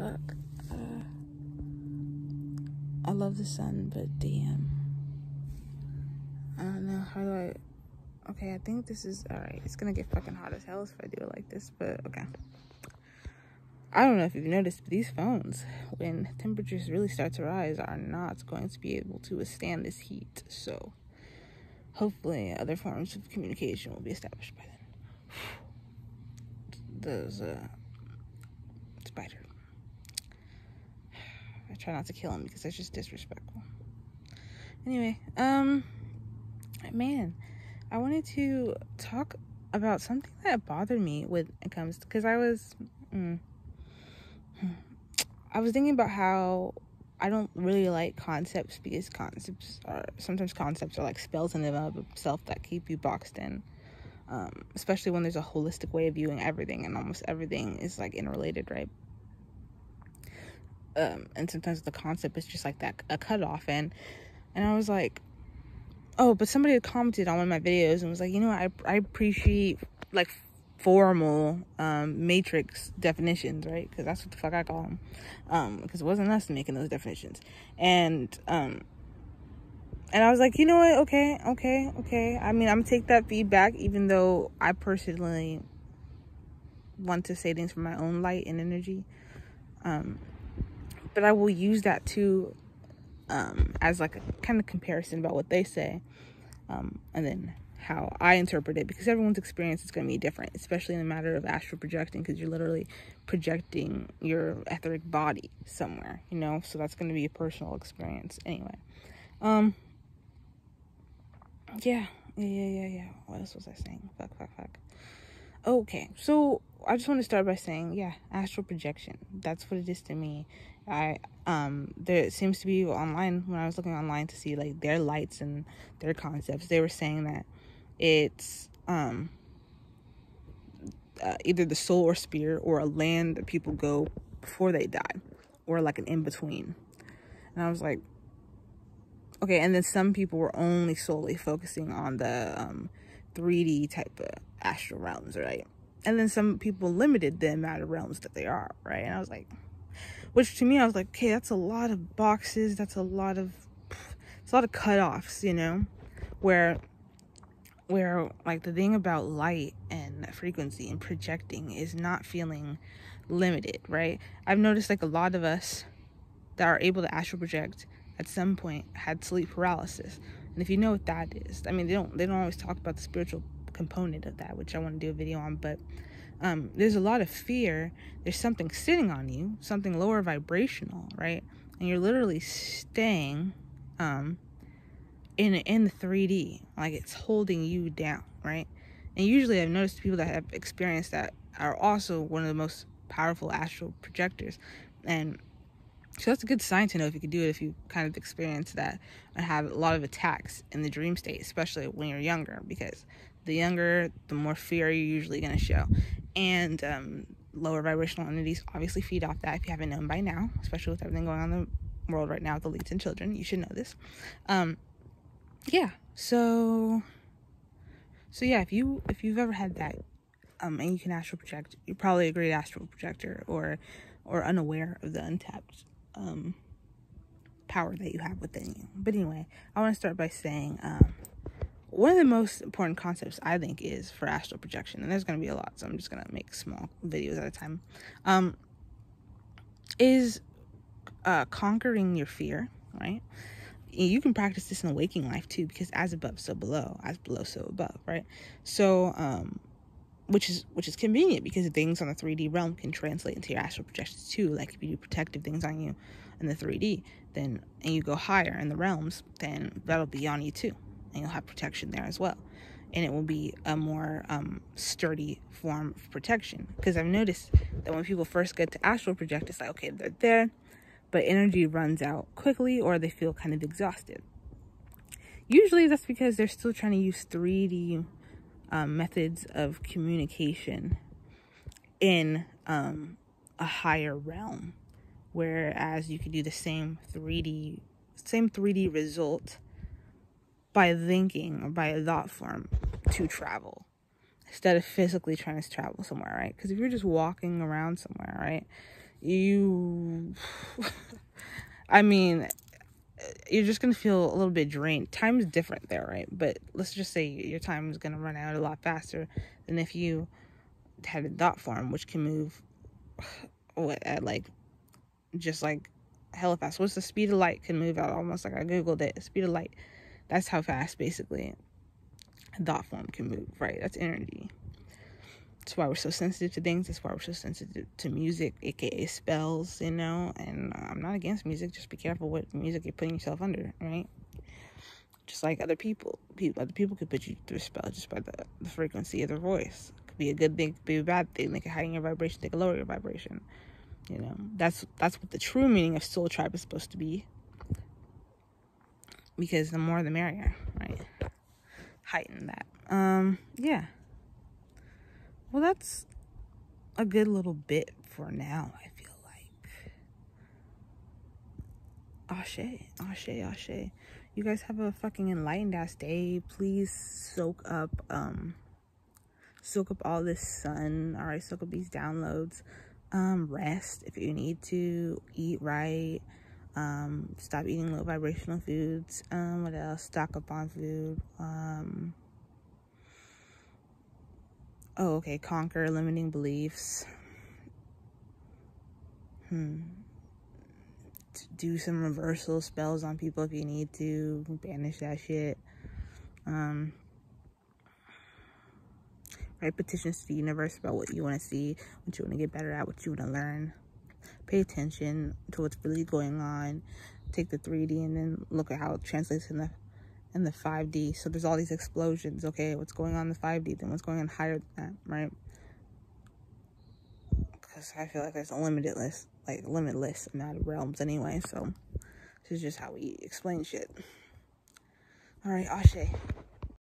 fuck. I love the sun, but damn. I don't know, how do I... Okay, I think this is... Alright, it's gonna get fucking hot as hell if I do it like this, but okay. I don't know if you've noticed, but these phones, when temperatures really start to rise, are not going to be able to withstand this heat. So, hopefully, other forms of communication will be established by then. Those, spider. I try not to kill him because that's just disrespectful. Anyway, man, I wanted to talk about something that bothered me when it comes to, because I was thinking about how I don't really like concepts, because concepts are like spells in and of themselves that keep you boxed in, especially when there's a holistic way of viewing everything, and almost everything is like interrelated, right? And sometimes the concept is just like that, a cutoff, and I was like, oh, but somebody had commented on one of my videos and was like, you know, I appreciate like formal matrix definitions, right? Because that's what the fuck I call them, because it wasn't us making those definitions. And I was like, you know what, okay, I mean, I'm gonna take that feedback, even though I personally want to say things from my own light and energy, but I will use that too, as like a kind of comparison about what they say, and then how I interpret it, because everyone's experience is going to be different, especially in the matter of astral projecting, because you're literally projecting your etheric body somewhere, you know, so that's going to be a personal experience. Anyway, yeah. What else was I saying? Fuck. Okay, so I just want to start by saying, yeah, astral projection, that's what it is to me. There seems to be online, when I was looking online to see like their lights and their concepts, they were saying that it's either the soul or spirit, or a land that people go before they die, or like an in-between. And I was like, okay. And then some people were only solely focusing on the 3D type of astral realms, right? And then some people limited the amount of realms that they are, right? And I was like, which to me, I was like, okay, that's a lot of boxes, it's a lot of cutoffs, you know, where like the thing about light and frequency and projecting is not feeling limited, right? I've noticed like a lot of us that are able to astral project at some point had sleep paralysis. And if you know what that is, I mean, they don't always talk about the spiritual component of that, which I want to do a video on, but there's a lot of fear. There's something sitting on you, something lower vibrational, right? And you're literally staying in the 3D, like it's holding you down, right? And usually I've noticed people that have experienced that are also one of the most powerful astral projectors. And so that's a good sign to know if you can do it, if you kind of experience that and have a lot of attacks in the dream state, especially when you're younger, because the younger, the more fear you're usually going to show. And lower vibrational entities obviously feed off that, if you haven't known by now, especially with everything going on in the world right now with elites and children. You should know this. Yeah, so yeah, if you've ever had that, and you can astral project, you're probably a great astral projector, or unaware of the untapped power that you have within you. But anyway, I want to start by saying one of the most important concepts, I think, is for astral projection, and there's going to be a lot, so I'm just going to make small videos at a time, is conquering your fear, right? You can practice this in the waking life too, because as above, so below, as below, so above, right? So, which is convenient, because things on the 3D realm can translate into your astral projections too. Like if you do protective things on you in the 3D, then, and you go higher in the realms, then that'll be on you too, and you'll have protection there as well. And it will be a more sturdy form of protection. Because I've noticed that when people first get to astral project, it's like, okay, they're there, but energy runs out quickly, or they feel kind of exhausted. Usually that's because they're still trying to use 3D methods of communication in a higher realm, whereas you could do the same 3D result by thinking, or by a thought form, to travel, instead of physically trying to travel somewhere, right? Because if you're just walking around somewhere, right, you I mean, you're just gonna feel a little bit drained. Time is different there, right? But let's just say your time is gonna run out a lot faster than if you had a dot form, which can move at like just like hella fast. What's the speed of light? Can move out almost like I googled it. Speed of light. That's how fast basically a dot form can move, right? That's energy. That's why we're so sensitive to things. That's why we're so sensitive to music, aka spells, you know. And I'm not against music. Just be careful what music you're putting yourself under, right? Just like other people could put you through a spell just by the frequency of their voice. It could be a good thing, could be a bad thing. They could heighten your vibration, they could lower your vibration. You know, that's what the true meaning of soul tribe is supposed to be. Because the more the merrier, right? Heighten that. Yeah. Well, that's a good little bit for now, I feel like. Ashe. You guys have a fucking enlightened ass day. Please soak up all this sun. All right, soak up these downloads. Rest if you need to. Eat right. Stop eating low vibrational foods. What else? Stock up on food. Oh, okay. Conquer limiting beliefs. Do some reversal spells on people if you need to. Banish that shit. Write petitions to the universe about what you want to see, what you want to get better at, what you want to learn. Pay attention to what's really going on. Take the 3D and then look at how it translates in the 5D. So there's all these explosions. Okay, what's going on in the 5D? Then what's going on higher than that, right? Because I feel like there's a limitless amount of realms anyway. So this is just how we explain shit. All right, Ashe.